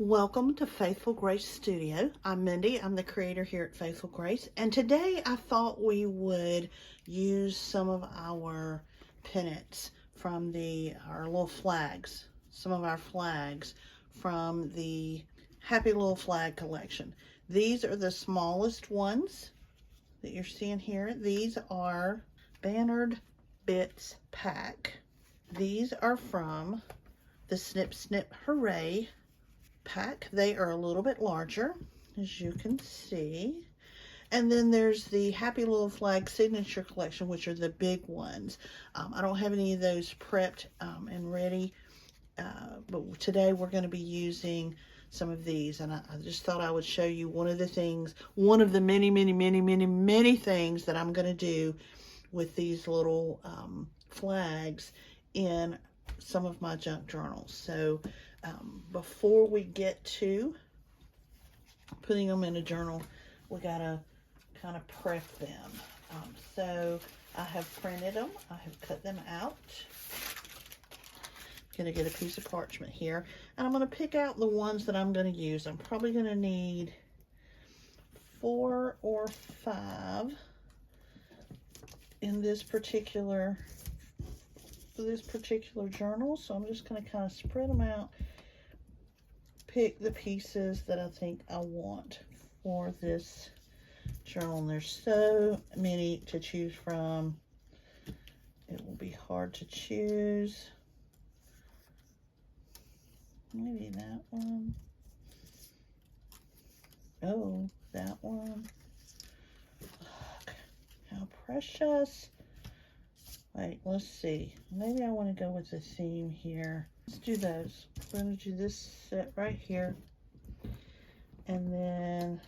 Welcome to Faithful Grace Studio. I'm Mindy. I'm the creator here at Faithful Grace. And today I thought we would use some of our pennants from our little flags, some of our flags from the Happy Little Flag collection. These are the smallest ones that you're seeing here. These are Bannered Bits Pack. These are from the Snip Hooray pack. They are a little bit larger, as you can see. And then there's the Happy Little Flag Signature Collection, which are the big ones. I don't have any of those prepped and ready, but today we're going to be using some of these. And I just thought I would show you one of the things, one of the many things that I'm going to do with these little flags in some of my junk journals. So before we get to putting them in a journal, we gotta kind of prep them. So I have printed them, I have cut them out. I'm gonna get a piece of parchment here, and I'm gonna pick out the ones that I'm gonna use. I'm probably gonna need 4 or 5 in this particular journal. So I'm just going to kind of spread them out, pick the pieces that I think I want for this journal. And there's so many to choose from, it will be hard to choose. Maybe that one. Oh, that one. Look, how precious. Wait, let's see. Maybe I want to go with the theme here. Let's do those. We're going to do this set right here. And then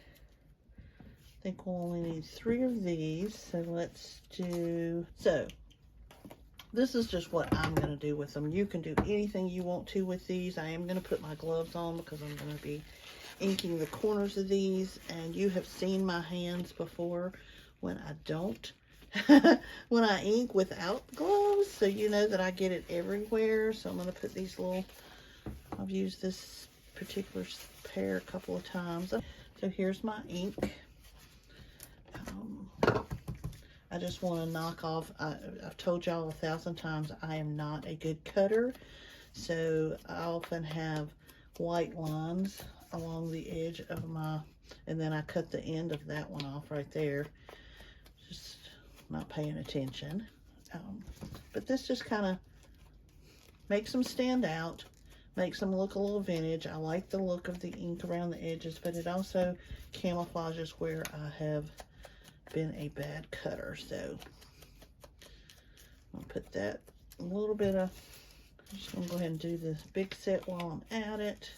I think we'll only need 3 of these. So let's do... So, this is just what I'm going to do with them. You can do anything you want to with these. I am going to put my gloves on because I'm going to be inking the corners of these. And you have seen my hands before when I don't. When I ink without gloves, so you know that I get it everywhere. So I'm going to put these little, I've used this particular pair a couple of times. So here's my ink. I just want to knock off, I've told y'all 1,000 times, I am not a good cutter. So I often have white lines along the edge of and then I cut the end of that one off right there. Just not paying attention, but this just kind of makes them stand out, makes them look a little vintage. I like the look of the ink around the edges, but it also camouflages where I have been a bad cutter. So I'll put that a little bit of, I'm just gonna go ahead and do this big set while I'm at it.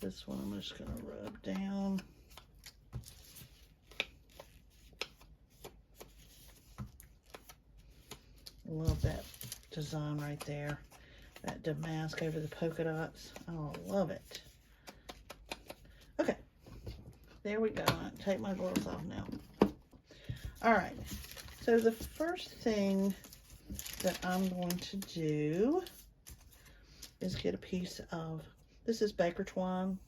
This one I'm just gonna rub down. Love that design right there. That damask over the polka dots. Oh, I love it. Okay. There we go. I take my gloves off now. Alright. So the first thing that I'm going to do is get a piece of, this is baker twine.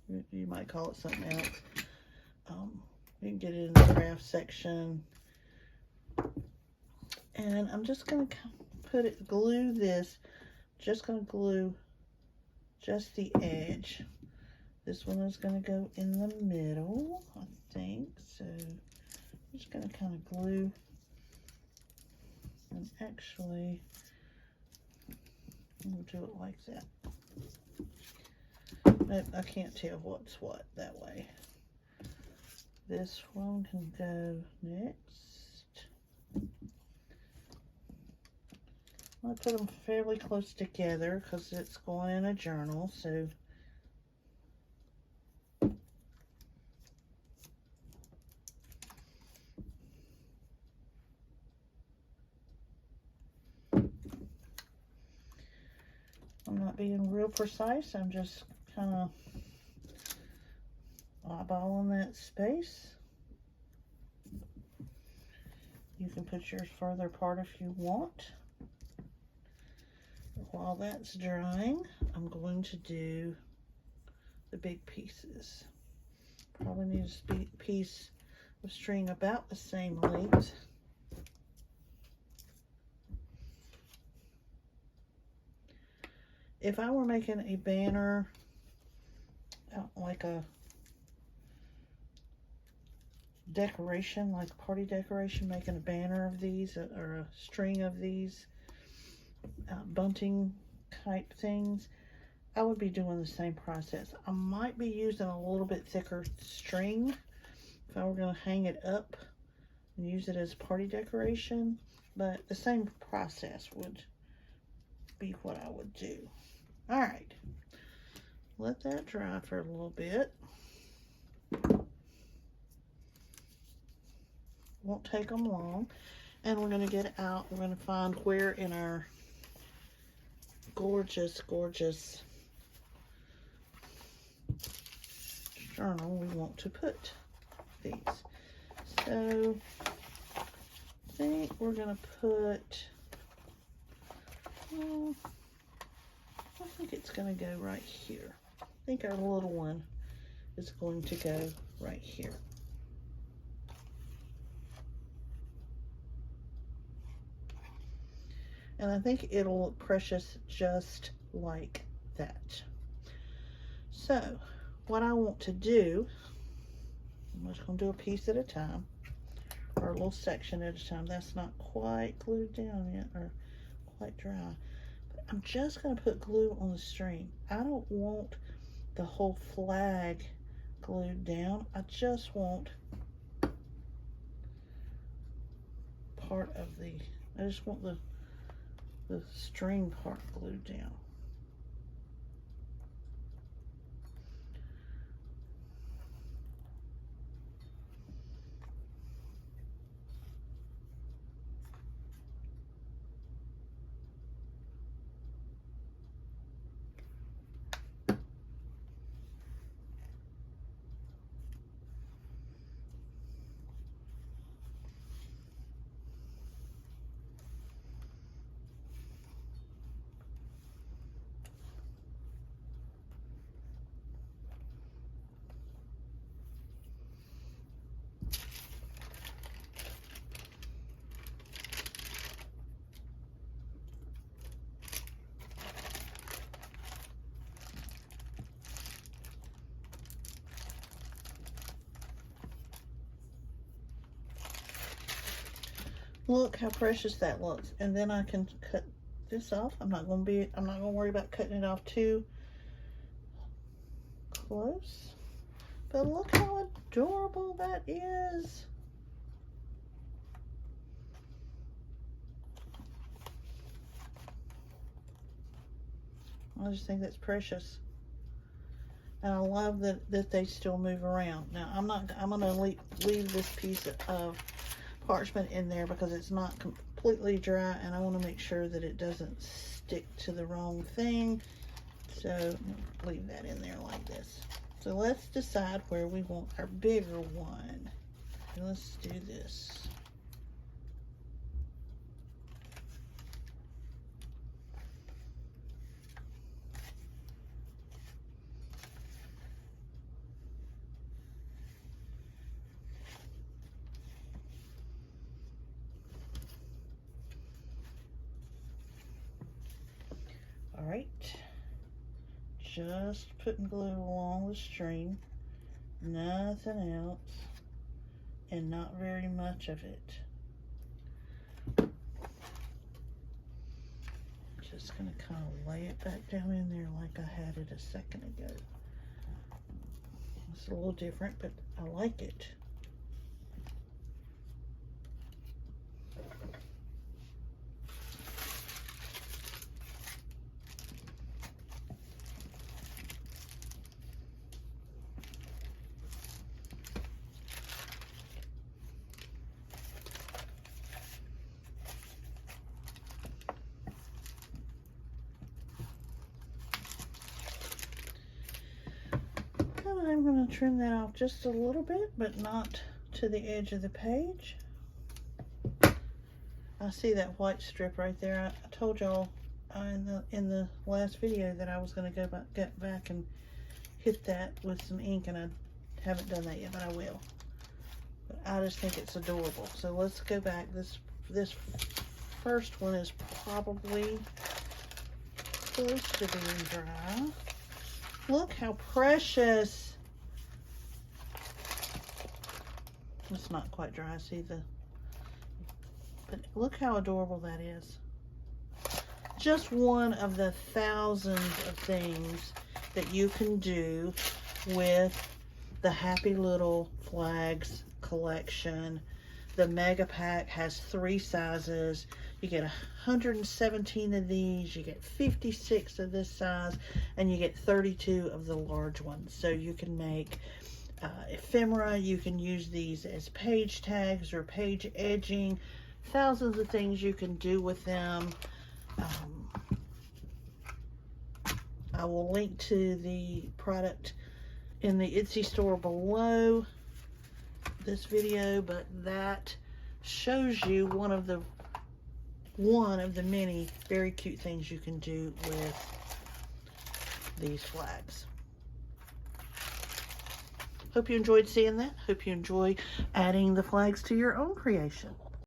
You might call it something else. You can get it in the craft section. And I'm just going to glue this, just going to glue just the edge. This one is going to go in the middle, I think. So I'm just going to kind of glue, and actually, we'll do it like that. I can't tell what's what that way. This one can go next. I put them fairly close together because it's going in a journal, so I'm not being real precise. I'm just kind of eyeballing that space. You can put yours further apart if you want. While that's drying, I'm going to do big pieces. Probably need a piece of string about the same length. If I were making a banner, like a decoration, like a party decoration, making a banner of these or a string of these bunting type things, I would be doing the same process. I might be using a little bit thicker string if I were going to hang it up and use it as party decoration, but the same process would be what I would do. All right, let that dry for a little bit. Won't take them long. And we're going to get out, we're going to find where in our gorgeous, gorgeous journal we want to put these. So I think we're going to put, I think it's going to go right here. I think our little one is going to go right here. And I think it'll look precious just like that. So what I want to do, I'm just going to do a piece at a time, or a little section at a time. That's not quite glued down yet, or quite dry. But I'm just going to put glue on the string. I don't want the whole flag glued down. I just want part of I just want the string part glued down. Look how precious that looks. And then I can cut this off. I'm not going to worry about cutting it off too close. But look how adorable that is. I just think that's precious. And I love that they still move around. Now I'm going to leave this piece of parchment in there because it's not completely dry, and I want to make sure that it doesn't stick to the wrong thing. So leave that in there like this. So let's decide where we want our bigger one. And let's do this. All right, just putting glue along the string, nothing else, and not very much of it. Just gonna kind of lay it back down in there like I had it a second ago. It's a little different, but I like it. I'm going to trim that off just a little bit, but not to the edge of the page. I see that white strip right there. I told y'all in the last video that I was going to get back and hit that with some ink, and I haven't done that yet, but I will. But I just think it's adorable. So let's go back. This first one is probably close to being dry. Look how precious. It's not quite dry, see but look how adorable that is. Just one of the thousands of things that you can do with the Happy Little Flags collection. The Mega Pack has 3 sizes. You get 117 of these, you get 56 of this size, and you get 32 of the large ones. So you can make ephemera, you can use these as page tags or page edging. Thousands of things you can do with them. I will link to the product in the Etsy store below this video, but that shows you one of the many very cute things you can do with these flags. Hope you enjoyed seeing that. Hope you enjoy adding the flags to your own creation.